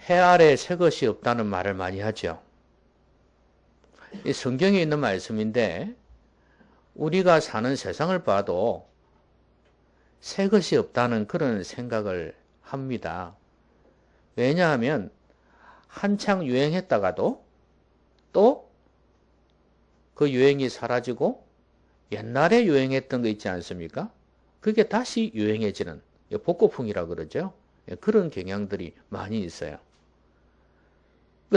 해 아래 새 것이 없다는 말을 많이 하죠. 이 성경에 있는 말씀인데 우리가 사는 세상을 봐도 새 것이 없다는 그런 생각을 합니다. 왜냐하면 한창 유행했다가도 또 그 유행이 사라지고 옛날에 유행했던 거 있지 않습니까? 그게 다시 유행해지는 복고풍이라 그러죠. 그런 경향들이 많이 있어요.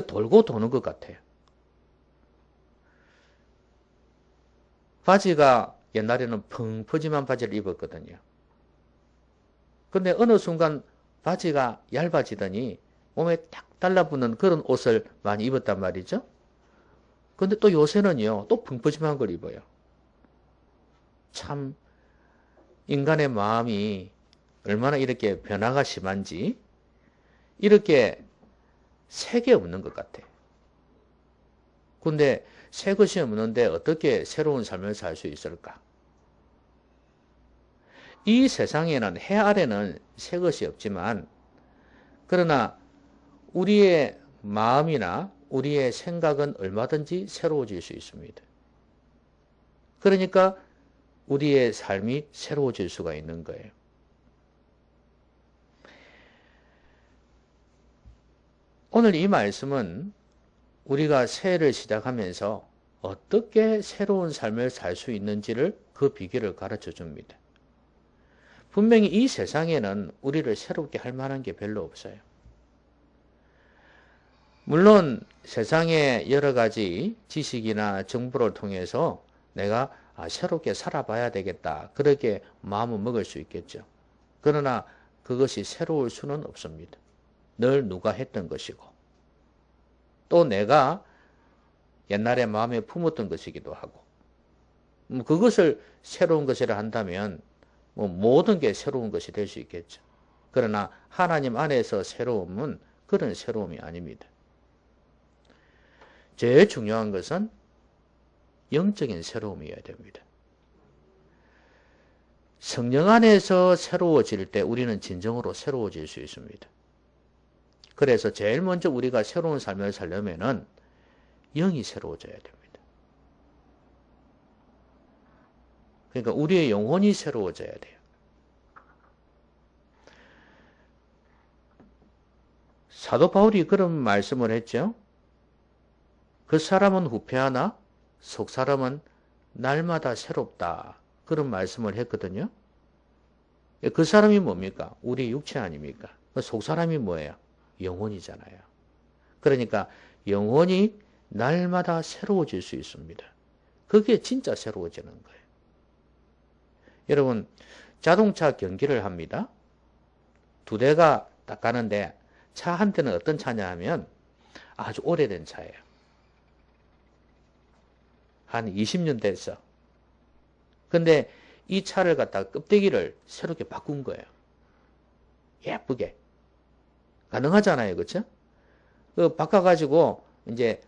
돌고 도는 것 같아요. 바지가 옛날에는 펑퍼짐한 바지를 입었거든요. 근데 어느 순간 바지가 얇아지더니 몸에 딱 달라붙는 그런 옷을 많이 입었단 말이죠. 근데 또 요새는요, 또 펑퍼짐한 걸 입어요. 참, 인간의 마음이 얼마나 이렇게 변화가 심한지, 이렇게 색이 없는 것 같아요. 근데 새 것이 없는데 어떻게 새로운 삶을 살 수 있을까? 이 세상에는 해 아래는 새 것이 없지만, 그러나 우리의 마음이나 우리의 생각은 얼마든지 새로워질 수 있습니다. 그러니까 우리의 삶이 새로워질 수가 있는 거예요. 오늘 이 말씀은 우리가 새해를 시작하면서 어떻게 새로운 삶을 살 수 있는지를 그 비결을 가르쳐 줍니다. 분명히 이 세상에는 우리를 새롭게 할 만한 게 별로 없어요. 물론 세상의 여러 가지 지식이나 정보를 통해서 내가 새롭게 살아봐야 되겠다. 그렇게 마음을 먹을 수 있겠죠. 그러나 그것이 새로울 수는 없습니다. 늘 누가 했던 것이고 또 내가 옛날에 마음에 품었던 것이기도 하고 그것을 새로운 것이라 한다면 모든 게 새로운 것이 될 수 있겠죠. 그러나 하나님 안에서 새로움은 그런 새로움이 아닙니다. 제일 중요한 것은 영적인 새로움이어야 됩니다. 성령 안에서 새로워질 때 우리는 진정으로 새로워질 수 있습니다. 그래서 제일 먼저 우리가 새로운 삶을 살려면은 영이 새로워져야 됩니다. 그러니까 우리의 영혼이 새로워져야 돼요. 사도 바울이 그런 말씀을 했죠. 그 사람은 후패하나 속 사람은 날마다 새롭다. 그런 말씀을 했거든요. 그 사람이 뭡니까? 우리 육체 아닙니까? 속 사람이 뭐예요? 영혼이잖아요. 그러니까 영혼이 날마다 새로워질 수 있습니다. 그게 진짜 새로워지는 거예요. 여러분, 자동차 경기를 합니다. 두 대가 딱 가는데 차 한 대는 어떤 차냐 하면 아주 오래된 차예요. 한 20년 됐어. 근데 이 차를 갖다가 껍데기를 새롭게 바꾼 거예요. 예쁘게. 가능하잖아요. 그렇죠? 그 바꿔가지고 이제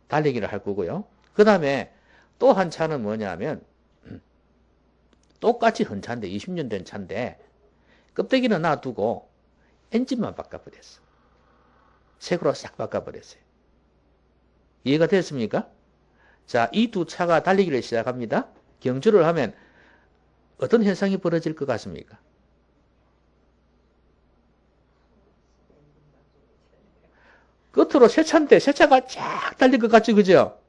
달리기를 할 거고요. 그 다음에 또 한 차는 뭐냐면 똑같이 헌 차인데 20년 된 차인데 껍데기는 놔두고 엔진만 바꿔버렸어. 색으로 싹 바꿔버렸어요. 이해가 됐습니까? 자, 이 두 차가 달리기를 시작합니다. 경주를 하면 어떤 현상이 벌어질 것 같습니까? 끝으로 새 차인데 새 차가 쫙 달릴 것 같죠, 그죠?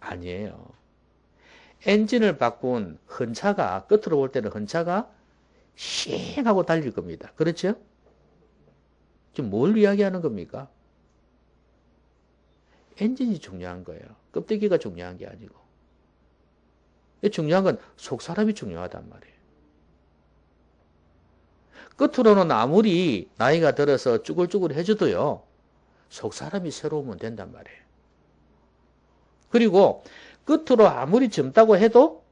아니에요. 엔진을 바꾼 헌차가 끝으로 볼 때는 헌차가 싱 하고 달릴 겁니다. 그렇죠? 지금 뭘 이야기하는 겁니까? 엔진이 중요한 거예요. 껍데기가 중요한 게 아니고. 중요한 건 속 사람이 중요하단 말이에요. 끝으로는 아무리 나이가 들어서 쭈글쭈글 해줘도요. 속 사람이 새로우면 된단 말이에요. 그리고 끝으로 아무리 젊다고 해도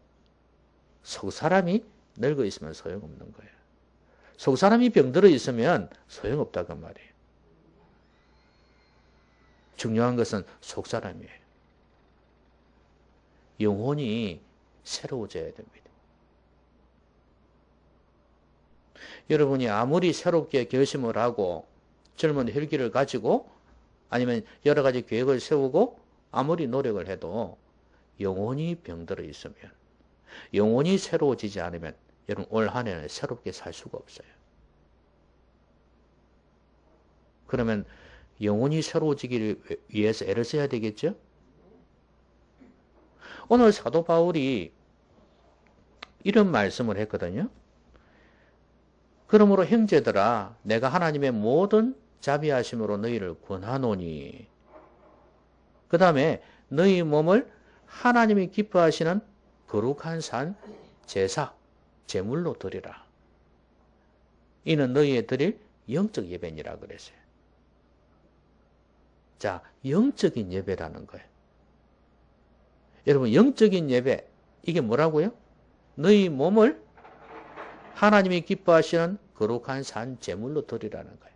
속 사람이 늙어 있으면 소용없는 거예요. 속 사람이 병들어 있으면 소용없다고 말이에요. 중요한 것은 속 사람이에요. 영혼이 새로워져야 됩니다. 여러분이 아무리 새롭게 결심을 하고 젊은 혈기를 가지고 아니면 여러 가지 계획을 세우고 아무리 노력을 해도 영혼이 병들어 있으면, 영혼이 새로워지지 않으면 여러분 올 한 해는 새롭게 살 수가 없어요. 그러면 영혼이 새로워지기 위해서 애를 써야 되겠죠? 오늘 사도 바울이 이런 말씀을 했거든요. 그러므로 형제들아 내가 하나님의 모든 자비하심으로 너희를 권하노니, 그 다음에 너희 몸을 하나님이 기뻐하시는 거룩한 산 제사 제물로 드리라. 이는 너희의 드릴 영적 예배니라 그랬어요. 자, 영적인 예배라는 거예요. 여러분 영적인 예배 이게 뭐라고요? 너희 몸을 하나님이 기뻐하시는 거룩한 산 제물로 드리라는 거예요.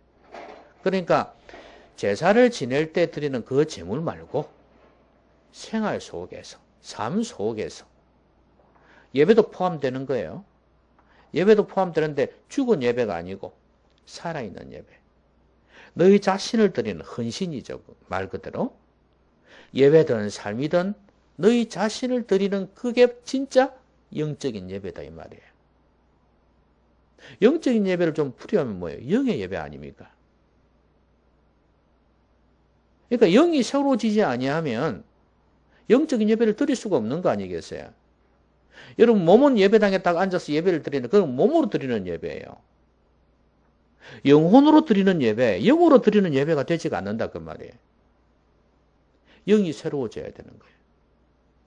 그러니까 제사를 지낼 때 드리는 그 제물 말고 생활 속에서, 삶 속에서 예배도 포함되는 거예요. 예배도 포함되는데 죽은 예배가 아니고 살아있는 예배. 너희 자신을 드리는 헌신이죠. 말 그대로. 예배든 삶이든 너희 자신을 드리는 그게 진짜 영적인 예배다 이 말이에요. 영적인 예배를 좀 풀이하면 뭐예요? 영의 예배 아닙니까? 그러니까 영이 새로워지지 아니하면 영적인 예배를 드릴 수가 없는 거 아니겠어요? 여러분 몸은 예배당에 딱 앉아서 예배를 드리는 그건 몸으로 드리는 예배예요. 영혼으로 드리는 예배, 영으로 드리는 예배가 되지가 않는다 그 말이에요. 영이 새로워져야 되는 거예요.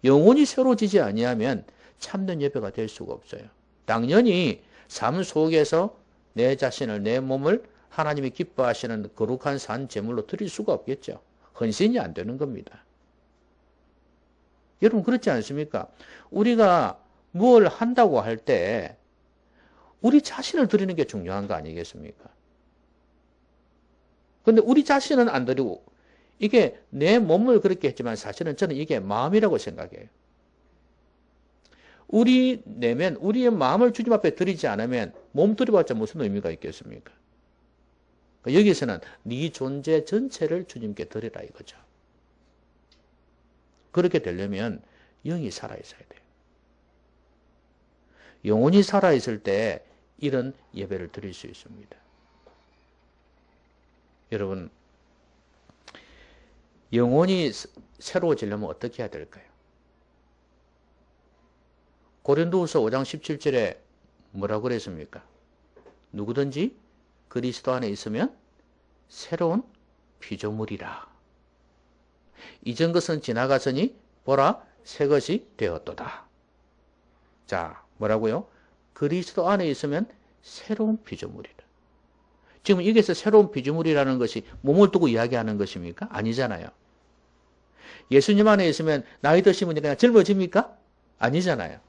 영혼이 새로워지지 아니하면 참된 예배가 될 수가 없어요. 당연히 삶 속에서 내 자신을, 내 몸을 하나님이 기뻐하시는 거룩한 산 제물로 드릴 수가 없겠죠. 헌신이 안 되는 겁니다. 여러분 그렇지 않습니까? 우리가 뭘 한다고 할 때 우리 자신을 드리는 게 중요한 거 아니겠습니까? 근데 우리 자신은 안 드리고 이게 내 몸을 그렇게 했지만 사실은 저는 이게 마음이라고 생각해요. 우리 내면 우리의 마음을 주님 앞에 드리지 않으면 몸 드려봤자 무슨 의미가 있겠습니까? 여기서는 네 존재 전체를 주님께 드리라 이거죠. 그렇게 되려면 영이 살아있어야 돼요. 영혼이 살아있을 때 이런 예배를 드릴 수 있습니다. 여러분 영혼이 새로워지려면 어떻게 해야 될까요? 고린도후서 5장 17절에 뭐라고 그랬습니까? 누구든지 그리스도 안에 있으면 새로운 피조물이라. 이전 것은 지나갔으니 보라 새 것이 되었도다. 자, 뭐라고요? 그리스도 안에 있으면 새로운 피조물이라. 지금 여기서 새로운 피조물이라는 것이 몸을 두고 이야기하는 것입니까? 아니잖아요. 예수님 안에 있으면 나이 드시면 그냥 젊어집니까? 아니잖아요.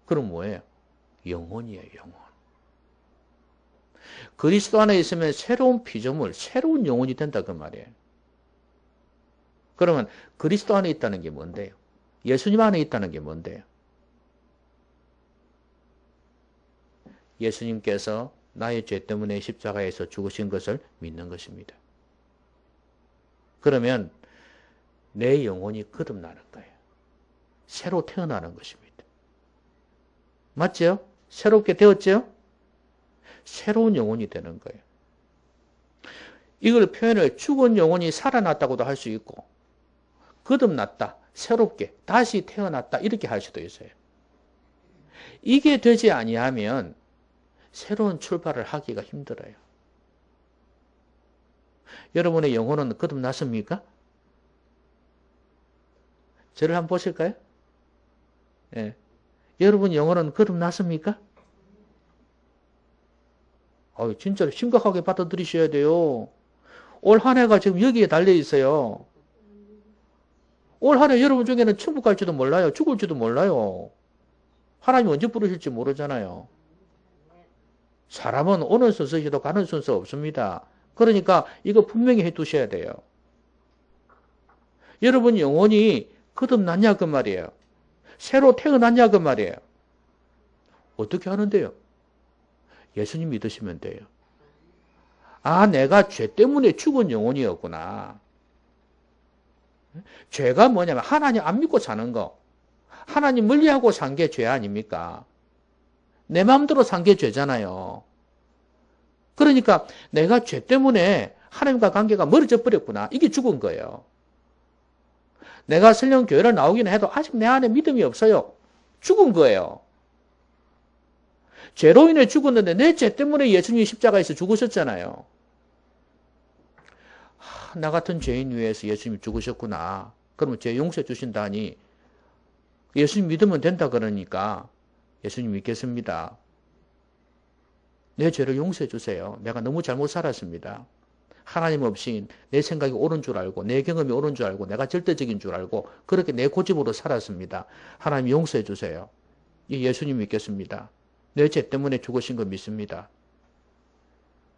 그럼 뭐예요? 영혼이에요, 영혼. 그리스도 안에 있으면 새로운 피조물, 새로운 영혼이 된다 그 말이에요. 그러면 그리스도 안에 있다는 게 뭔데요? 예수님 안에 있다는 게 뭔데요? 예수님께서 나의 죄 때문에 십자가에서 죽으신 것을 믿는 것입니다. 그러면 내 영혼이 거듭나는 거예요. 새로 태어나는 것입니다. 맞죠? 새롭게 되었죠? 새로운 영혼이 되는 거예요. 이걸 표현을 죽은 영혼이 살아났다고도 할 수 있고 거듭났다, 새롭게 다시 태어났다 이렇게 할 수도 있어요. 이게 되지 아니하면 새로운 출발을 하기가 힘들어요. 여러분의 영혼은 거듭났습니까? 저를 한번 보실까요? 예. 여러분 영혼은 거듭났습니까? 진짜로 심각하게 받아들이셔야 돼요. 올 한 해가 지금 여기에 달려 있어요. 올 한 해 여러분 중에는 천국 갈지도 몰라요. 죽을지도 몰라요. 하나님 언제 부르실지 모르잖아요. 사람은 오는 순서이도 가는 순서 없습니다. 그러니까 이거 분명히 해두셔야 돼요. 여러분 영혼이 거듭났냐 그 말이에요. 새로 태어났냐 그 말이에요. 어떻게 하는데요? 예수님 믿으시면 돼요. 아, 내가 죄 때문에 죽은 영혼이었구나. 죄가 뭐냐면 하나님 안 믿고 사는 거. 하나님 멀리하고 산 게 죄 아닙니까? 내 마음대로 산 게 죄잖아요. 그러니까 내가 죄 때문에 하나님과 관계가 멀어져 버렸구나. 이게 죽은 거예요. 내가 설령 교회를 나오기는 해도 아직 내 안에 믿음이 없어요. 죽은 거예요. 죄로 인해 죽었는데 내 죄 때문에 예수님이 십자가에서 죽으셨잖아요. 나 같은 죄인 위해서 예수님이 죽으셨구나. 그러면 죄 용서해 주신다니 예수님 믿으면 된다 그러니까 예수님 믿겠습니다. 내 죄를 용서해 주세요. 내가 너무 잘못 살았습니다. 하나님 없이 내 생각이 옳은 줄 알고 내 경험이 옳은 줄 알고 내가 절대적인 줄 알고 그렇게 내 고집으로 살았습니다. 하나님 용서해 주세요. 예수님 믿겠습니다. 내 죄 때문에 죽으신 거 믿습니다.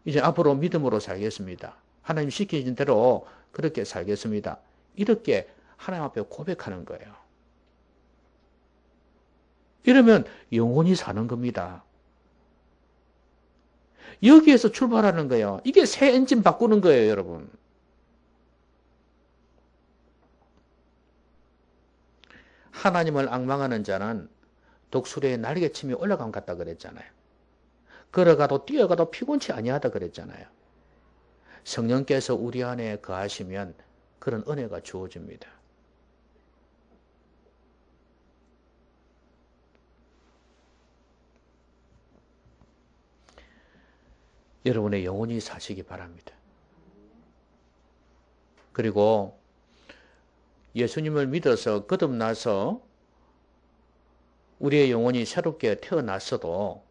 이제 앞으로 믿음으로 살겠습니다. 하나님 시키신 대로 그렇게 살겠습니다. 이렇게 하나님 앞에 고백하는 거예요. 이러면 영원히 사는 겁니다. 여기에서 출발하는 거예요. 이게 새 엔진 바꾸는 거예요, 여러분. 하나님을 앙망하는 자는 독수리의 날개침이 올라간 것 같다 그랬잖아요. 걸어가도 뛰어가도 피곤치 아니하다 그랬잖아요. 성령께서 우리 안에 거하시면 그런 은혜가 주어집니다. 여러분의 영혼이 사시기 바랍니다. 그리고 예수님을 믿어서 거듭나서 우리의 영혼이 새롭게 태어났어도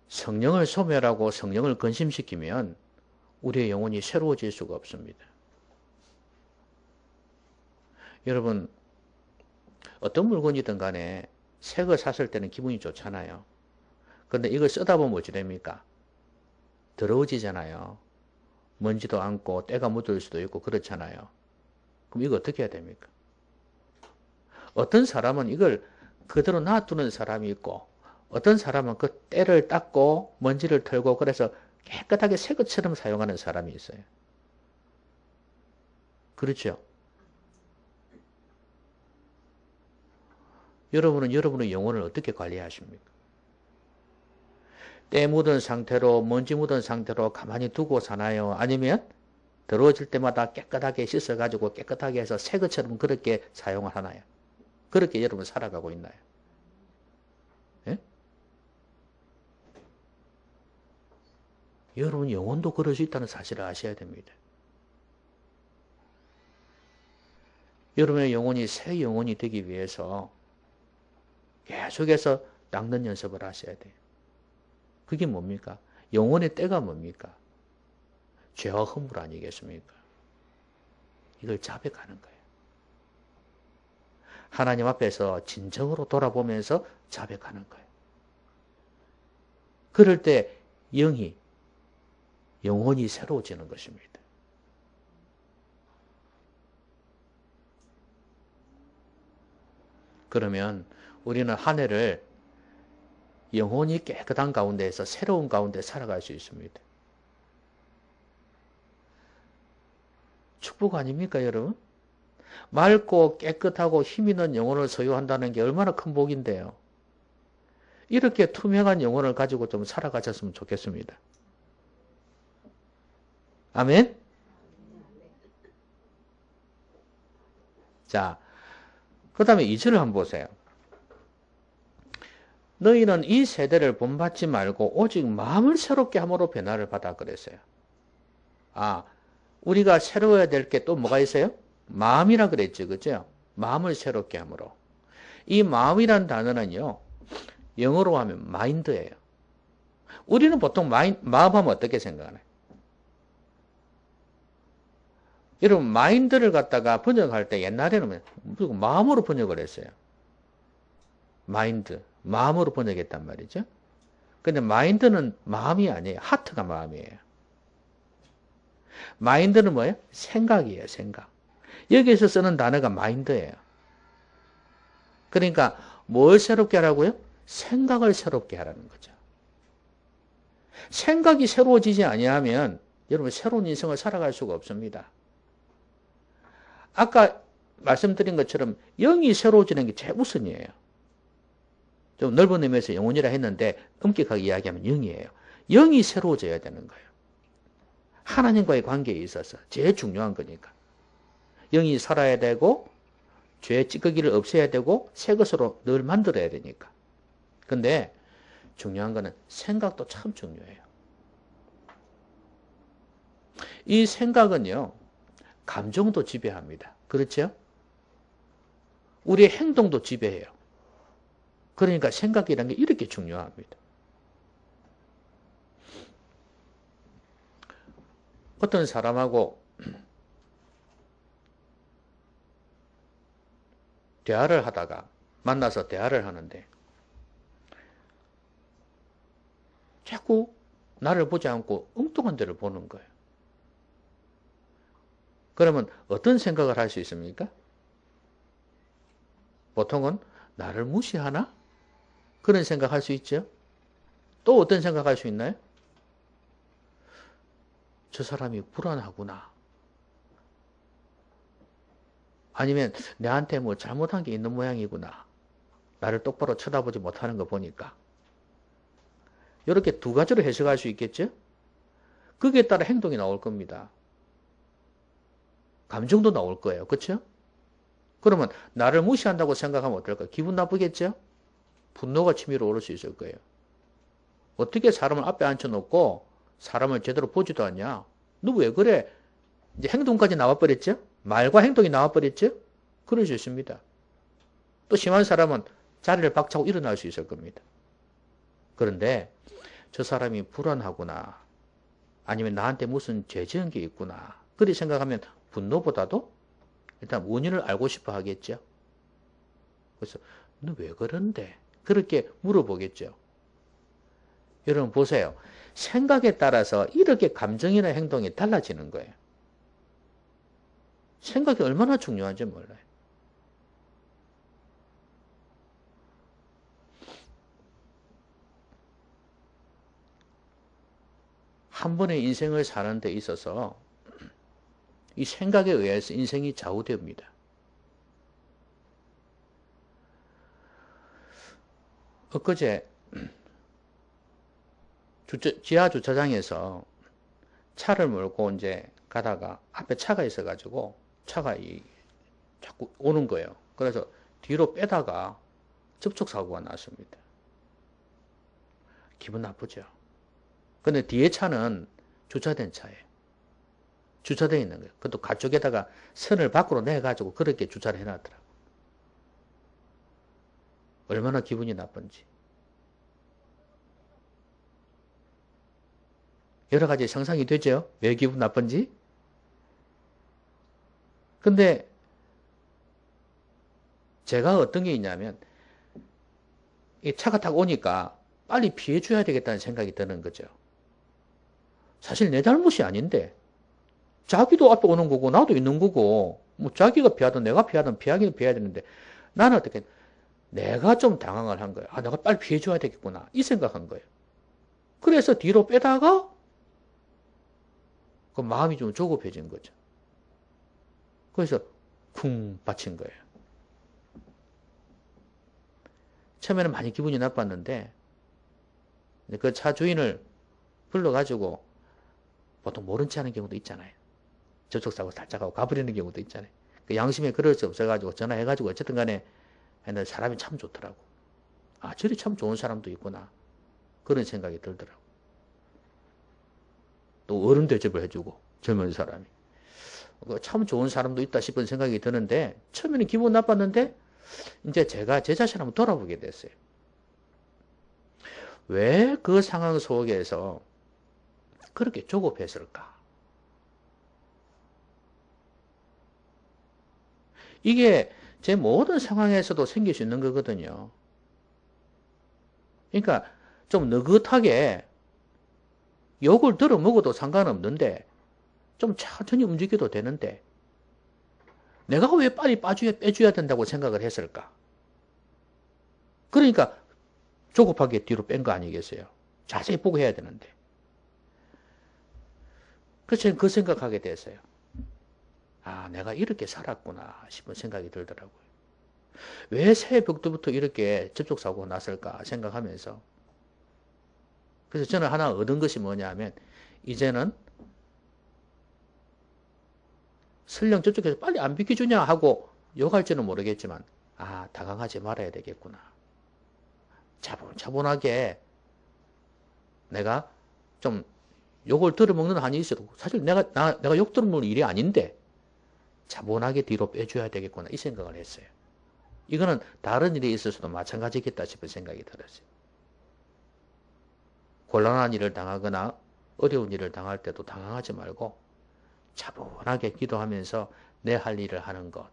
성령을 소멸하고 성령을 근심시키면 우리의 영혼이 새로워질 수가 없습니다. 여러분, 어떤 물건이든 간에 새 거 샀을 때는 기분이 좋잖아요. 그런데 이걸 쓰다 보면 어찌 됩니까? 더러워지잖아요. 먼지도 않고 때가 묻을 수도 있고 그렇잖아요. 그럼 이거 어떻게 해야 됩니까? 어떤 사람은 이걸 그대로 놔두는 사람이 있고 어떤 사람은 그 때를 닦고 먼지를 털고 그래서 깨끗하게 새 것처럼 사용하는 사람이 있어요. 그렇죠? 여러분은 여러분의 영혼을 어떻게 관리하십니까? 때 묻은 상태로 먼지 묻은 상태로 가만히 두고 사나요? 아니면 더러워질 때마다 깨끗하게 씻어가지고 깨끗하게 해서 새 것처럼 그렇게 사용을 하나요? 그렇게 여러분 살아가고 있나요? 예? 여러분 영혼도 그럴 수 있다는 사실을 아셔야 됩니다. 여러분의 영혼이 새 영혼이 되기 위해서 계속해서 닦는 연습을 하셔야 돼요. 그게 뭡니까? 영혼의 때가 뭡니까? 죄와 허물 아니겠습니까? 이걸 자백하는 거예요. 하나님 앞에서 진정으로 돌아보면서 자백하는 거예요. 그럴 때 영혼이 새로워지는 것입니다. 그러면 우리는 한 해를 영혼이 깨끗한 가운데에서 새로운 가운데 살아갈 수 있습니다. 축복 아닙니까, 여러분? 맑고 깨끗하고 힘있는 영혼을 소유한다는 게 얼마나 큰 복인데요. 이렇게 투명한 영혼을 가지고 좀 살아가셨으면 좋겠습니다. 아멘? 자, 그 다음에 2절을 한번 보세요. 너희는 이 세대를 본받지 말고 오직 마음을 새롭게 함으로 변화를 받아 그랬어요. 아, 우리가 새로워야 될 게 또 뭐가 있어요? 마음이라 그랬죠. 그죠? 마음을 새롭게 함으로. 이 마음이란 단어는요, 영어로 하면 마인드예요. 우리는 보통 마음하면 어떻게 생각하나요? 여러분, 마인드를 갖다가 번역할 때 옛날에는 마음으로 번역을 했어요. 마인드. 마음으로 번역했단 말이죠. 근데 마인드는 마음이 아니에요. 하트가 마음이에요. 마인드는 뭐예요? 생각이에요. 생각. 여기에서 쓰는 단어가 마인드예요. 그러니까 뭘 새롭게 하라고요? 생각을 새롭게 하라는 거죠. 생각이 새로워지지 아니하면 여러분 새로운 인생을 살아갈 수가 없습니다. 아까 말씀드린 것처럼 영이 새로워지는 게 제일 우선이에요. 좀 넓은 의미에서 영혼이라 했는데 엄격하게 이야기하면 영이에요. 영이 새로워져야 되는 거예요. 하나님과의 관계에 있어서 제일 중요한 거니까. 영이 살아야 되고 죄의 찌꺼기를 없애야 되고 새 것으로 늘 만들어야 되니까. 근데 중요한 거는 생각도 참 중요해요. 이 생각은요, 감정도 지배합니다. 그렇죠? 우리의 행동도 지배해요. 그러니까 생각이라는 게 이렇게 중요합니다. 어떤 사람하고 대화를 하다가 만나서 대화를 하는데 자꾸 나를 보지 않고 엉뚱한 데를 보는 거예요. 그러면 어떤 생각을 할 수 있습니까? 보통은 나를 무시하나? 그런 생각할 수 있죠. 또 어떤 생각할 수 있나요? 저 사람이 불안하구나. 아니면 내한테 뭐 잘못한 게 있는 모양이구나. 나를 똑바로 쳐다보지 못하는 거 보니까. 이렇게 두 가지로 해석할 수 있겠죠? 거기에 따라 행동이 나올 겁니다. 감정도 나올 거예요. 그렇죠? 그러면 나를 무시한다고 생각하면 어떨까요? 기분 나쁘겠죠? 분노가 치밀어 오를 수 있을 거예요. 어떻게 사람을 앞에 앉혀놓고 사람을 제대로 보지도 않냐? 너 왜 그래? 이제 행동까지 나와버렸죠? 말과 행동이 나와버렸죠? 그럴 수 있습니다. 또 심한 사람은 자리를 박차고 일어날 수 있을 겁니다. 그런데 저 사람이 불안하구나. 아니면 나한테 무슨 죄 지은 게 있구나. 그렇게 생각하면 분노보다도 일단 원인을 알고 싶어 하겠죠. 그래서 너 왜 그런데? 그렇게 물어보겠죠. 여러분 보세요. 생각에 따라서 이렇게 감정이나 행동이 달라지는 거예요. 생각이 얼마나 중요한지 몰라요. 한 번의 인생을 사는 데 있어서 이 생각에 의해서 인생이 좌우됩니다. 엊그제 지하 주차장에서 차를 몰고 이제 가다가 앞에 차가 있어가지고 차가 자꾸 오는 거예요. 그래서 뒤로 빼다가 접촉사고가 났습니다. 기분 나쁘죠. 근데 뒤에 차는 주차된 차예요. 주차되어 있는 거예요. 그것도 가쪽에다가 선을 밖으로 내가지고 그렇게 주차를 해놨더라고요. 얼마나 기분이 나쁜지. 여러 가지 상상이 되죠? 왜 기분 나쁜지? 근데 제가 어떤 게 있냐면 이 차가 딱 오니까 빨리 피해줘야 되겠다는 생각이 드는 거죠. 사실 내 잘못이 아닌데 자기도 앞에 오는 거고 나도 있는 거고 뭐 자기가 피하든 내가 피하든 피하기는 피해야 되는데 나는 어떻게 내가 좀 당황을 한 거예요. 아, 내가 빨리 피해줘야 되겠구나 이 생각한 거예요. 그래서 뒤로 빼다가 그 마음이 좀 조급해진 거죠. 그래서 쿵 받친 거예요. 처음에는 많이 기분이 나빴는데 그 차 주인을 불러가지고 보통 모른 체 하는 경우도 있잖아요. 접촉사고 살짝 하고 가버리는 경우도 있잖아요. 그 양심에 그럴 수 없어가지고 전화해가지고 어쨌든 간에 했는데 사람이 참 좋더라고. 아, 저리 참 좋은 사람도 있구나. 그런 생각이 들더라고. 또 어른 대접을 해주고 젊은 사람이. 참 좋은 사람도 있다 싶은 생각이 드는데 처음에는 기분 나빴는데 이제 제가 제 자신을 한번 돌아보게 됐어요. 왜 그 상황 속에서 그렇게 조급했을까? 이게 제 모든 상황에서도 생길 수 있는 거거든요. 그러니까 좀 느긋하게 욕을 들어 먹어도 상관없는데 좀 천천히 움직여도 되는데 내가 왜 빨리 빼줘야 된다고 생각을 했을까? 그러니까 조급하게 뒤로 뺀 거 아니겠어요? 자세히 보고 해야 되는데. 그래서 그 생각하게 됐어요. 아, 내가 이렇게 살았구나 싶은 생각이 들더라고요. 왜 새벽부터 이렇게 접촉사고가 났을까 생각하면서. 그래서 저는 하나 얻은 것이 뭐냐 하면, 이제는 설령 저쪽에서 빨리 안 비켜주냐 하고 욕할지는 모르겠지만, 아, 다가가지 말아야 되겠구나. 차분하게 내가 좀 욕을 들어먹는 한이 있어도, 사실 내가 욕 들어먹는 일이 아닌데, 차분하게 뒤로 빼줘야 되겠구나, 이 생각을 했어요. 이거는 다른 일에 있어서도 마찬가지겠다 싶은 생각이 들었어요. 곤란한 일을 당하거나 어려운 일을 당할 때도 당황하지 말고 차분하게 기도하면서 내 할 일을 하는 것.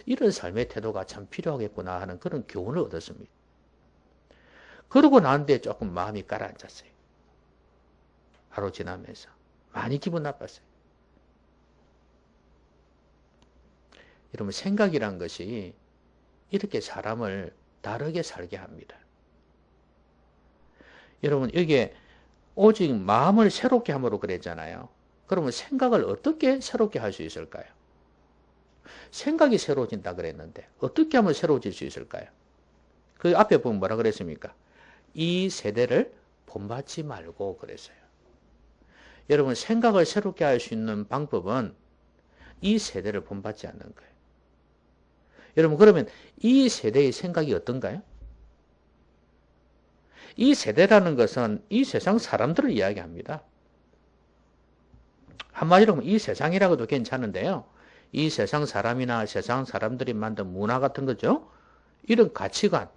이런 삶의 태도가 참 필요하겠구나 하는 그런 교훈을 얻었습니다. 그러고 난 뒤에 조금 마음이 가라앉았어요. 하루 지나면서. 많이 기분 나빴어요. 여러분, 생각이란 것이 이렇게 사람을 다르게 살게 합니다. 여러분, 이게 오직 마음을 새롭게 함으로 그랬잖아요. 그러면 생각을 어떻게 새롭게 할 수 있을까요? 생각이 새로워진다 그랬는데 어떻게 하면 새로워질 수 있을까요? 그 앞에 보면 뭐라 그랬습니까? 이 세대를 본받지 말고 그랬어요. 여러분, 생각을 새롭게 할 수 있는 방법은 이 세대를 본받지 않는 거예요. 여러분, 그러면 이 세대의 생각이 어떤가요? 이 세대라는 것은 이 세상 사람들을 이야기합니다. 한마디로 하면 이 세상이라고도 괜찮은데요. 이 세상 사람이나 세상 사람들이 만든 문화 같은 거죠. 이런 가치관,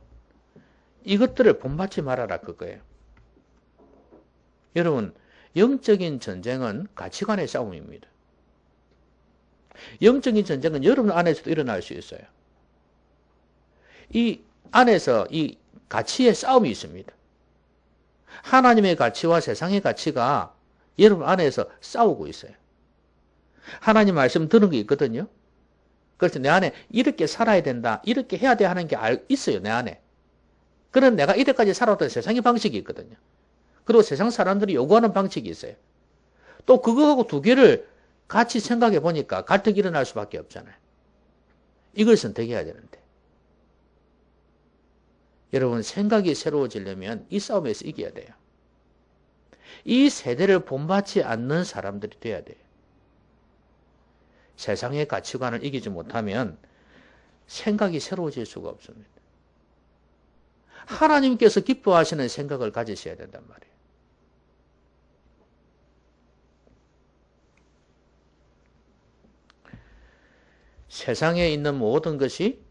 이것들을 본받지 말아라 그거예요. 여러분, 영적인 전쟁은 가치관의 싸움입니다. 영적인 전쟁은 여러분 안에서도 일어날 수 있어요. 이 안에서 이 가치의 싸움이 있습니다. 하나님의 가치와 세상의 가치가 여러분 안에서 싸우고 있어요. 하나님 말씀 들은 게 있거든요. 그래서 내 안에 이렇게 살아야 된다, 이렇게 해야 돼 하는 게 있어요, 내 안에. 그런 내가 이때까지 살아왔던 세상의 방식이 있거든요. 그리고 세상 사람들이 요구하는 방식이 있어요. 또 그거하고 두 개를 같이 생각해 보니까 갈등이 일어날 수밖에 없잖아요. 이걸 선택해야 되는데. 여러분, 생각이 새로워지려면 이 싸움에서 이겨야 돼요. 이 세대를 본받지 않는 사람들이 돼야 돼요. 세상의 가치관을 이기지 못하면 생각이 새로워질 수가 없습니다. 하나님께서 기뻐하시는 생각을 가지셔야 된단 말이에요. 세상에 있는 모든 것이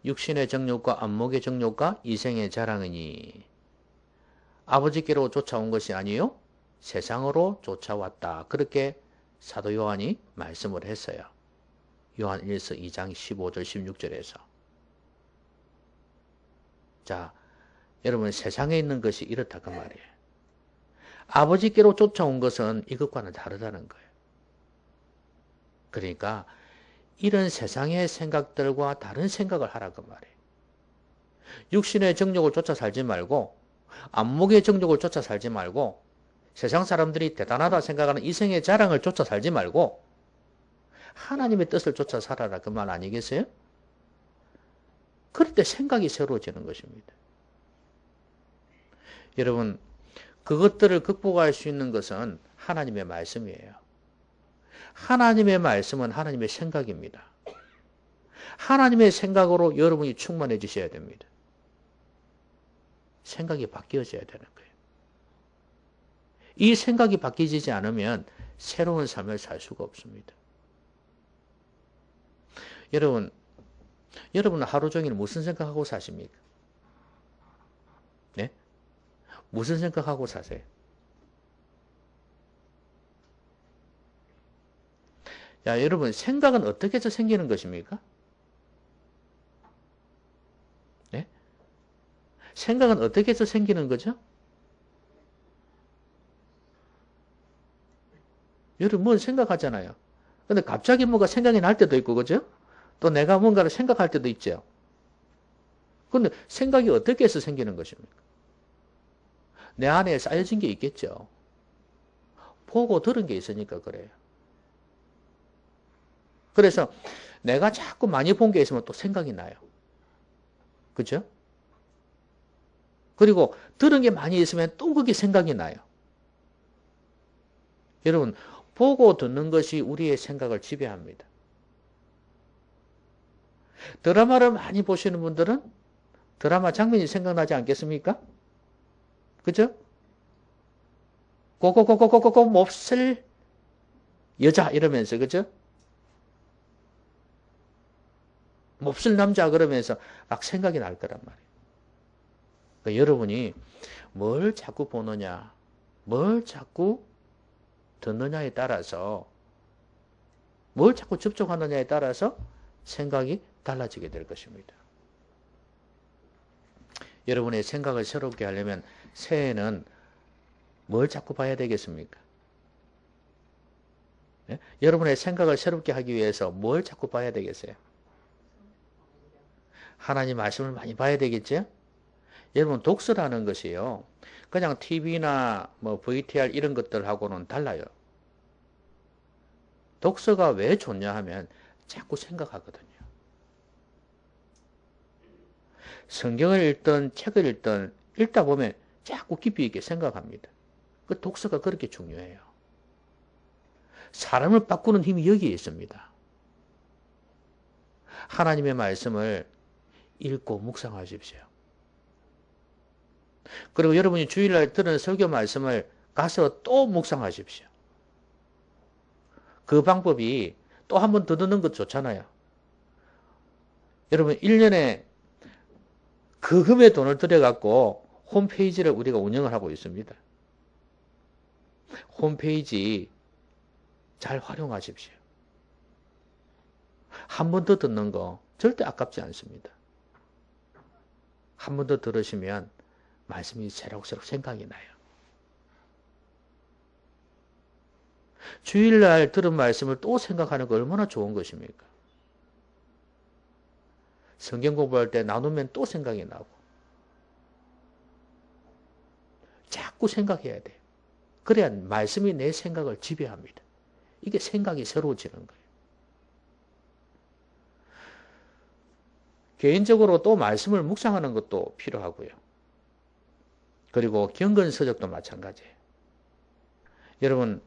육신의 정욕과 안목의 정욕과 이생의 자랑이니 아버지께로 쫓아온 것이 아니요 세상으로 쫓아왔다. 그렇게 사도 요한이 말씀을 했어요. 요한 1서 2장 15절 16절에서. 자, 여러분, 세상에 있는 것이 이렇다 그 말이에요. 아버지께로 쫓아온 것은 이것과는 다르다는 거예요. 그러니까 이런 세상의 생각들과 다른 생각을 하라 그 말이에요. 육신의 정욕을 쫓아 살지 말고 안목의 정욕을 쫓아 살지 말고 세상 사람들이 대단하다 생각하는 이생의 자랑을 쫓아 살지 말고 하나님의 뜻을 쫓아 살아라 그 말 아니겠어요? 그럴 때 생각이 새로워지는 것입니다. 여러분, 그것들을 극복할 수 있는 것은 하나님의 말씀이에요. 하나님의 말씀은 하나님의 생각입니다. 하나님의 생각으로 여러분이 충만해지셔야 됩니다. 생각이 바뀌어져야 되는 거예요. 이 생각이 바뀌지 않으면 새로운 삶을 살 수가 없습니다. 여러분은 하루 종일 무슨 생각하고 사십니까? 네? 무슨 생각하고 사세요? 야, 여러분, 생각은 어떻게 해서 생기는 것입니까? 네? 생각은 어떻게 해서 생기는 거죠? 여러분, 뭘 생각하잖아요. 근데 갑자기 뭐가 생각이 날 때도 있고, 그죠? 또 내가 뭔가를 생각할 때도 있죠. 근데 생각이 어떻게 해서 생기는 것입니까? 내 안에 쌓여진 게 있겠죠. 보고 들은 게 있으니까 그래요. 그래서 내가 자꾸 많이 본 게 있으면 또 생각이 나요. 그죠? 그리고 들은 게 많이 있으면 또 그게 생각이 나요. 여러분, 보고 듣는 것이 우리의 생각을 지배합니다. 드라마를 많이 보시는 분들은 드라마 장면이 생각나지 않겠습니까? 그죠? 고고고고고고고 몹쓸 여자 이러면서 그죠? 몹쓸 남자 그러면서 막 생각이 날 거란 말이에요. 그러니까 여러분이 뭘 자꾸 보느냐, 뭘 자꾸 듣느냐에 따라서, 뭘 자꾸 접촉하느냐에 따라서 생각이 달라지게 될 것입니다. 여러분의 생각을 새롭게 하려면 새해에는 뭘 자꾸 봐야 되겠습니까? 예? 여러분의 생각을 새롭게 하기 위해서 뭘 자꾸 봐야 되겠어요? 하나님 말씀을 많이 봐야 되겠죠? 여러분 독서라는 것이요. 그냥 TV나 뭐 VTR 이런 것들하고는 달라요. 독서가 왜 좋냐 하면 자꾸 생각하거든요. 성경을 읽든 책을 읽든 읽다 보면 자꾸 깊이 있게 생각합니다. 그 독서가 그렇게 중요해요. 사람을 바꾸는 힘이 여기에 있습니다. 하나님의 말씀을 읽고 묵상하십시오. 그리고 여러분이 주일날 들은 설교 말씀을 가서 또 묵상하십시오. 그 방법이 또 한 번 더 듣는 것 좋잖아요. 여러분 1년에 그 금의 돈을 들여갖고 홈페이지를 우리가 운영을 하고 있습니다. 홈페이지 잘 활용하십시오. 한 번 더 듣는 거 절대 아깝지 않습니다. 한 번 더 들으시면 말씀이 새록새록 생각이 나요. 주일날 들은 말씀을 또 생각하는 거 얼마나 좋은 것입니까? 성경 공부할 때 나누면 또 생각이 나고 자꾸 생각해야 돼요. 그래야 말씀이 내 생각을 지배합니다. 이게 생각이 새로워지는 거예요. 개인적으로 또 말씀을 묵상하는 것도 필요하고요. 그리고 경건서적도 마찬가지예요. 여러분,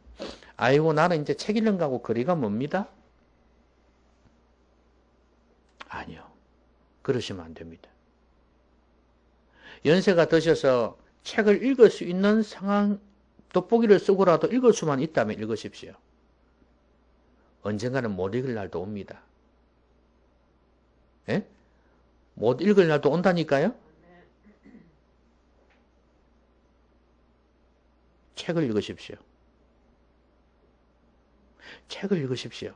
아이고 나는 이제 책 읽는 거하고 거리가 멉니다? 아니요. 그러시면 안 됩니다. 연세가 드셔서 책을 읽을 수 있는 상황, 돋보기를 쓰고라도 읽을 수만 있다면 읽으십시오. 언젠가는 못 읽을 날도 옵니다. 예? 못 읽을 날도 온다니까요? 책을 읽으십시오. 책을 읽으십시오.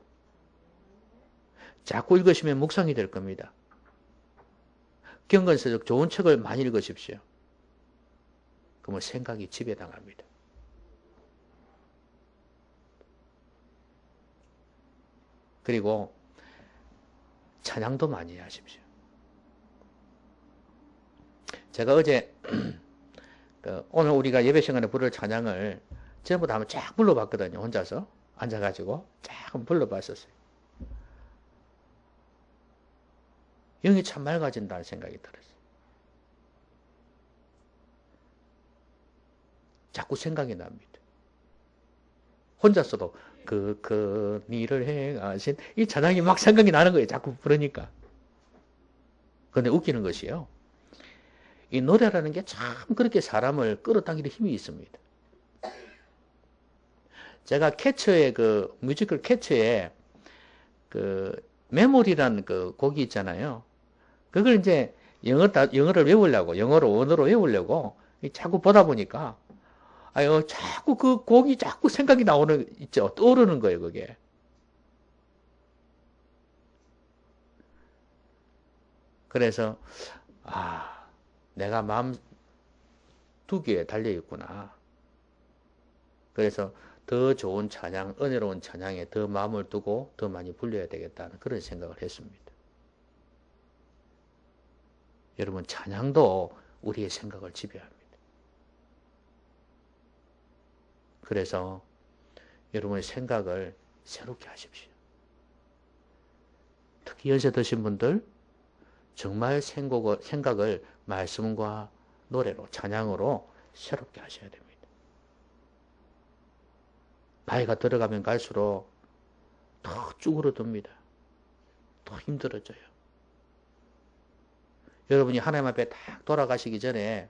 자꾸 읽으시면 묵상이 될 겁니다. 경건서적 좋은 책을 많이 읽으십시오. 그러면 생각이 지배당합니다. 그리고 찬양도 많이 하십시오. 제가 어제 오늘 우리가 예배 시간에 부를 찬양을 전부 다 한번 쫙 불러봤거든요. 혼자서 앉아가지고 쫙 한번 불러봤었어요. 영이 참 맑아진다는 생각이 들었어요. 자꾸 생각이 납니다. 혼자서도 그 일을 행하신 이 찬양이 막 생각이 나는 거예요. 자꾸 부르니까. 그런데 웃기는 것이요. 이 노래라는 게 참 그렇게 사람을 끌어당기는 힘이 있습니다. 제가 캐처의 그 뮤지컬 캐처의 그 메모리라는 그 곡이 있잖아요. 그걸 이제 영어를 외우려고, 원어로 외우려고 자꾸 보다 보니까 아유, 자꾸 그 곡이 자꾸 생각이 있죠. 떠오르는 거예요, 그게. 그래서, 내가 마음 두 개에 달려있구나. 그래서 더 좋은 찬양, 은혜로운 찬양에 더 마음을 두고 더 많이 불려야 되겠다는 그런 생각을 했습니다. 여러분, 찬양도 우리의 생각을 지배합니다. 그래서 여러분의 생각을 새롭게 하십시오. 특히 연세 드신 분들 정말 생각을 말씀과 노래로, 찬양으로 새롭게 하셔야 됩니다. 나이가 들어가면 갈수록 더 쭈그러듭니다. 더 힘들어져요. 여러분이 하나님 앞에 딱 돌아가시기 전에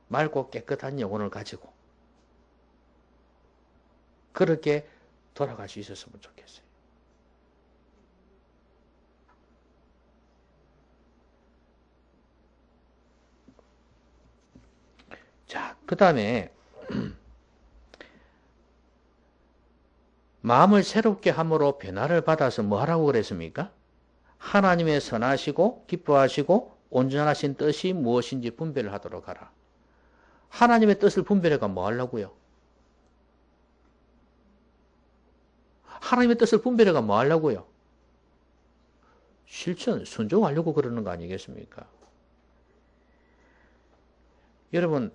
맑고 깨끗한 영혼을 가지고 그렇게 돌아갈 수 있었으면 좋겠어요. 자, 그 다음에 마음을 새롭게 함으로 변화를 받아서 뭐 하라고 그랬습니까? 하나님의 선하시고 기뻐하시고 온전하신 뜻이 무엇인지 분별을 하도록 하라. 하나님의 뜻을 분별해가 뭐 하려고요? 하나님의 뜻을 분별해가 뭐 하려고요? 실천, 순종하려고 그러는 거 아니겠습니까? 여러분,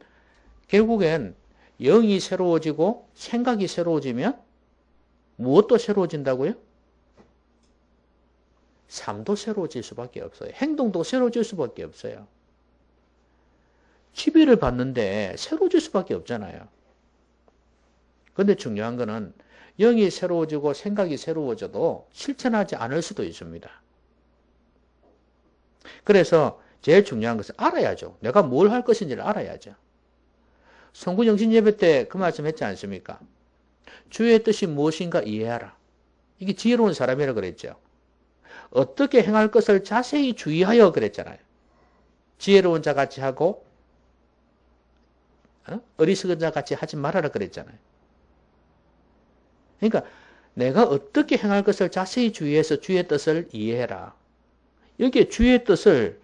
결국엔 영이 새로워지고 생각이 새로워지면 무엇도 새로워진다고요? 삶도 새로워질 수밖에 없어요. 행동도 새로워질 수밖에 없어요. 지배를 받는데 새로워질 수밖에 없잖아요. 그런데 중요한 거는 영이 새로워지고 생각이 새로워져도 실천하지 않을 수도 있습니다. 그래서 제일 중요한 것은 알아야죠. 내가 뭘 할 것인지를 알아야죠. 성구영신 예배 때 그 말씀 했지 않습니까? 주의 뜻이 무엇인가 이해하라. 이게 지혜로운 사람이라 그랬죠. 어떻게 행할 것을 자세히 주의하여 그랬잖아요. 지혜로운 자 같이 하고 어리석은 자 같이 하지 말아라 그랬잖아요. 그러니까 내가 어떻게 행할 것을 자세히 주의해서 주의 뜻을 이해해라. 여기에 주의 뜻을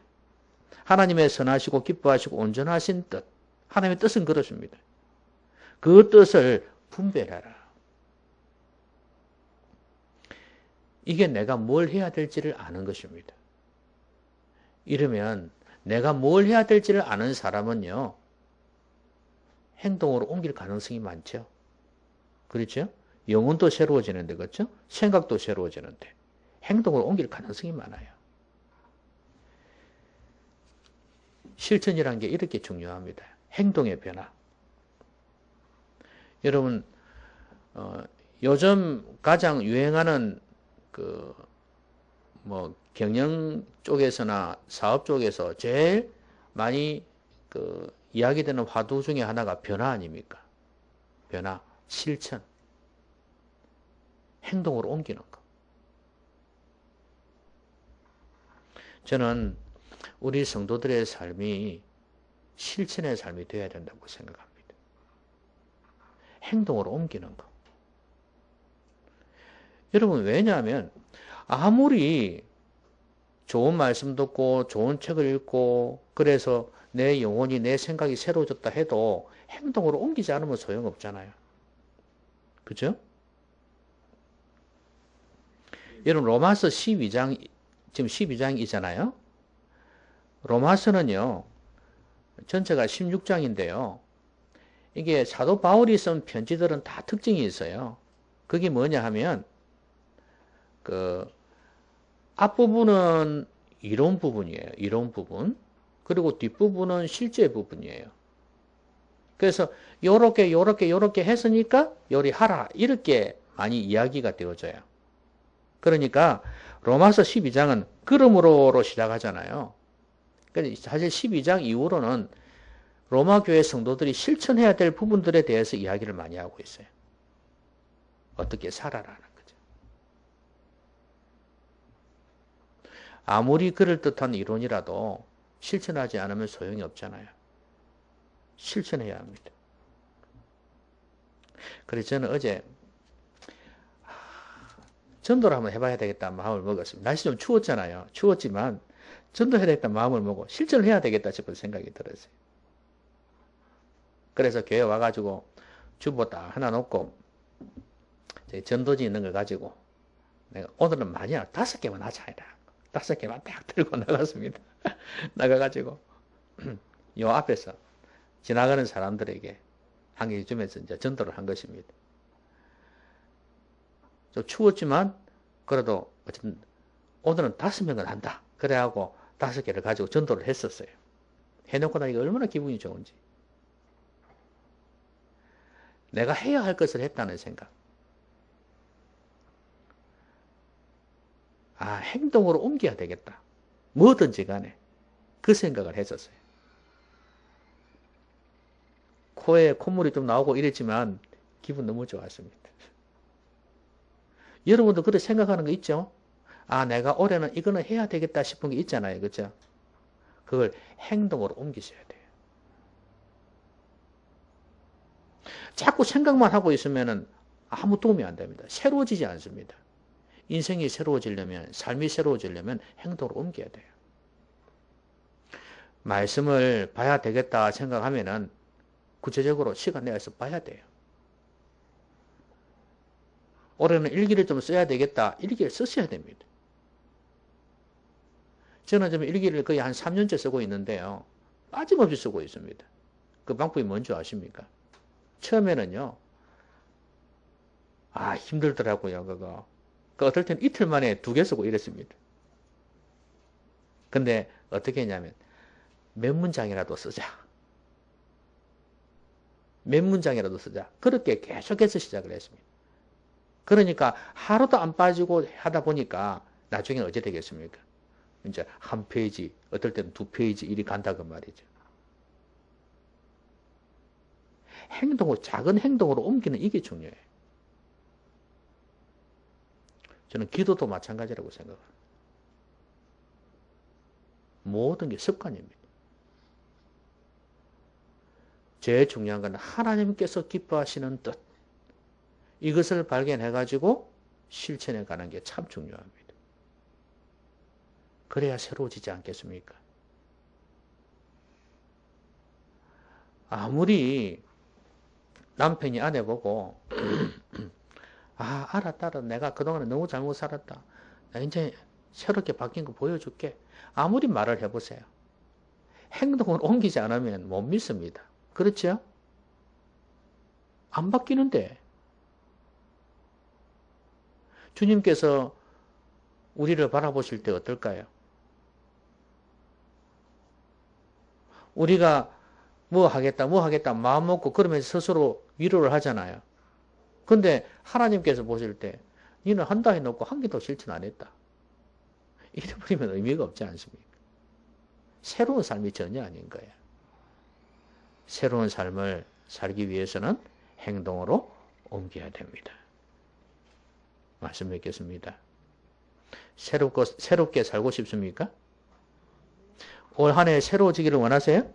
하나님의 선하시고 기뻐하시고 온전하신 뜻, 하나님의 뜻은 그렇습니다. 그 뜻을 분별해라. 이게 내가 뭘 해야 될지를 아는 것입니다. 이러면 내가 뭘 해야 될지를 아는 사람은요, 행동으로 옮길 가능성이 많죠. 그렇죠? 영혼도 새로워지는데, 그렇죠? 생각도 새로워지는데 행동으로 옮길 가능성이 많아요. 실천이라는 게 이렇게 중요합니다. 행동의 변화. 여러분, 요즘 가장 유행하는 경영 쪽에서나 사업 쪽에서 제일 많이 이야기되는 화두 중에 하나가 변화 아닙니까? 변화, 실천. 행동으로 옮기는 거. 저는 우리 성도들의 삶이 실천의 삶이 되어야 된다고 생각합니다. 행동으로 옮기는 거. 여러분, 왜냐하면 아무리 좋은 말씀 듣고 좋은 책을 읽고 그래서 내 영혼이 내 생각이 새로워졌다 해도 행동으로 옮기지 않으면 소용없잖아요. 그죠? 여러분, 로마서 12장, 지금 12장이잖아요. 로마서는요, 전체가 16장인데요. 이게 사도 바울이 쓴 편지들은 다 특징이 있어요. 그게 뭐냐 하면, 앞부분은 이론 부분이에요. 이론 부분. 그리고 뒷부분은 실제 부분이에요. 그래서 요렇게 했으니까 요리하라. 이렇게 많이 이야기가 되어져요. 그러니까 로마서 12장은 그러므로로 시작하잖아요. 사실 12장 이후로는 로마 교회 성도들이 실천해야 될 부분들에 대해서 이야기를 많이 하고 있어요. 어떻게 살아라는 거죠. 아무리 그럴듯한 이론이라도 실천하지 않으면 소용이 없잖아요. 실천해야 합니다. 그래서 저는 어제 전도를 한번 해봐야 되겠다 마음을 먹었습니다. 날씨 좀 추웠잖아요. 추웠지만 전도해야 되겠다 마음을 먹고 실천을 해야 되겠다 싶은 생각이 들었어요. 그래서 교회 와가지고 주보 딱 하나 놓고 전도지 있는 걸 가지고 내가 오늘은 많이야 5개만 하자. 5개만 딱 들고 나갔습니다. 나가가지고 요 앞에서 지나가는 사람들에게 한 개 주면서 이제 전도를 한 것입니다. 좀 추웠지만 그래도 어쨌든 오늘은 5명은 한다. 그래하고 5개를 가지고 전도를 했었어요. 해놓고 나니까 얼마나 기분이 좋은지. 내가 해야 할 것을 했다는 생각. 아, 행동으로 옮겨야 되겠다. 뭐든지 간에 그 생각을 했었어요. 코에 콧물이 좀 나오고 이랬지만 기분 너무 좋았습니다. 여러분도 그렇게 생각하는 거 있죠? 아, 내가 올해는 이거는 해야 되겠다 싶은 게 있잖아요. 그죠? 그걸 행동으로 옮기셔야 돼요. 자꾸 생각만 하고 있으면 아무 도움이 안 됩니다. 새로워지지 않습니다. 인생이 새로워지려면, 삶이 새로워지려면 행동으로 옮겨야 돼요. 말씀을 봐야 되겠다 생각하면은 구체적으로 시간 내서 봐야 돼요. 올해는 일기를 좀 써야 되겠다. 일기를 쓰셔야 됩니다. 저는 좀 일기를 거의 한 3년째 쓰고 있는데요. 빠짐없이 쓰고 있습니다. 그 방법이 뭔지 아십니까? 처음에는요. 아, 힘들더라고요, 그거. 그 어떨 때는 이틀 만에 2개 쓰고 이랬습니다. 근데 어떻게 했냐면 몇 문장이라도 쓰자. 몇 문장이라도 쓰자. 그렇게 계속해서 시작을 했습니다. 그러니까 하루도 안 빠지고 하다 보니까 나중에 어찌 되겠습니까? 이제 한 페이지, 어떨 때는 2페이지 일이 간다고 말이죠. 행동을, 작은 행동으로 옮기는 이게 중요해요. 저는 기도도 마찬가지라고 생각합니다. 모든 게 습관입니다. 제일 중요한 건 하나님께서 기뻐하시는 뜻. 이것을 발견해가지고 실천해 가는 게 참 중요합니다. 그래야 새로워지지 않겠습니까? 아무리 남편이 아내 보고 아, 알았다. 내가 그동안에 너무 잘못 살았다. 나 이제 새롭게 바뀐 거 보여줄게. 아무리 말을 해보세요. 행동을 옮기지 않으면 못 믿습니다. 그렇죠? 안 바뀌는데. 주님께서 우리를 바라보실 때 어떨까요? 우리가 뭐 하겠다 마음 먹고 그러면서 스스로 위로를 하잖아요. 근데 하나님께서 보실 때 니는 한다 해놓고 한 개도 실천 안 했다. 이래버리면 의미가 없지 않습니까? 새로운 삶이 전혀 아닌 거예요. 새로운 삶을 살기 위해서는 행동으로 옮겨야 됩니다. 말씀 뵙겠습니다. 새롭게 살고 싶습니까? 올 한 해 새로워지기를 원하세요?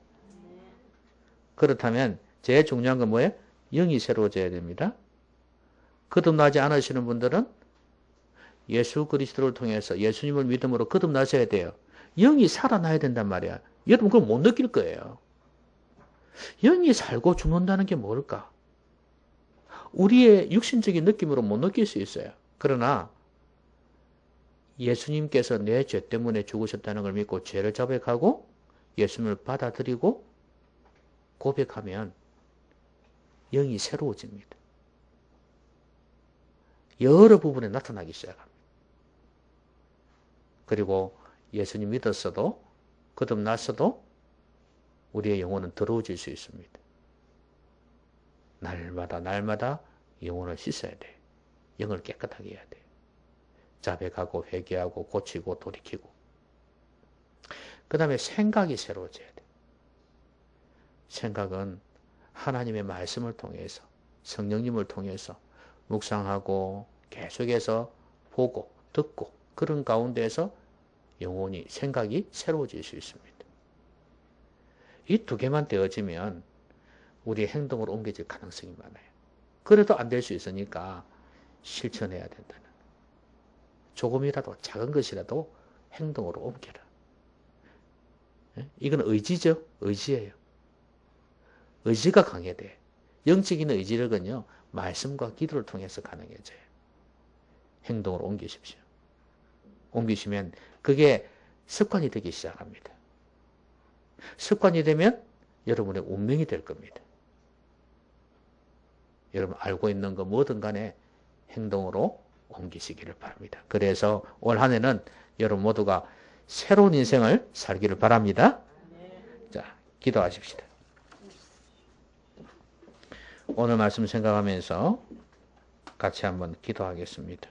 그렇다면 제일 중요한 건 뭐예요? 영이 새로워져야 됩니다. 거듭나지 않으시는 분들은 예수 그리스도를 통해서 예수님을 믿음으로 거듭나셔야 돼요. 영이 살아나야 된단 말이야. 여러분 그걸 못 느낄 거예요. 영이 살고 죽는다는 게 뭘까? 우리의 육신적인 느낌으로 못 느낄 수 있어요. 그러나 예수님께서 내 죄 때문에 죽으셨다는 걸 믿고 죄를 자백하고 예수님을 받아들이고 고백하면 영이 새로워집니다. 여러 부분에 나타나기 시작합니다. 그리고 예수님 믿었어도 거듭났어도 우리의 영혼은 더러워질 수 있습니다. 날마다 영혼을 씻어야 돼요. 영을 깨끗하게 해야 돼요. 자백하고 회개하고 고치고 돌이키고. 그 다음에 생각이 새로워져야 돼요. 생각은 하나님의 말씀을 통해서 성령님을 통해서 묵상하고 계속해서 보고 듣고 그런 가운데에서 영혼이 생각이 새로워질 수 있습니다. 이 2개만 되어지면 우리의 행동으로 옮겨질 가능성이 많아요. 그래도 안 될 수 있으니까 실천해야 된다는. 조금이라도 작은 것이라도 행동으로 옮겨라. 이건 의지죠. 의지예요. 의지가 강해야 돼. 영적인 의지력은요. 말씀과 기도를 통해서 가능해져요. 행동으로 옮기십시오. 옮기시면 그게 습관이 되기 시작합니다. 습관이 되면 여러분의 운명이 될 겁니다. 여러분 알고 있는 거 뭐든 간에 행동으로 옮기시기를 바랍니다. 그래서 올 한 해는 여러분 모두가 새로운 인생을 살기를 바랍니다. 자, 기도하십시다. 오늘 말씀 생각하면서 같이 한번 기도하겠습니다.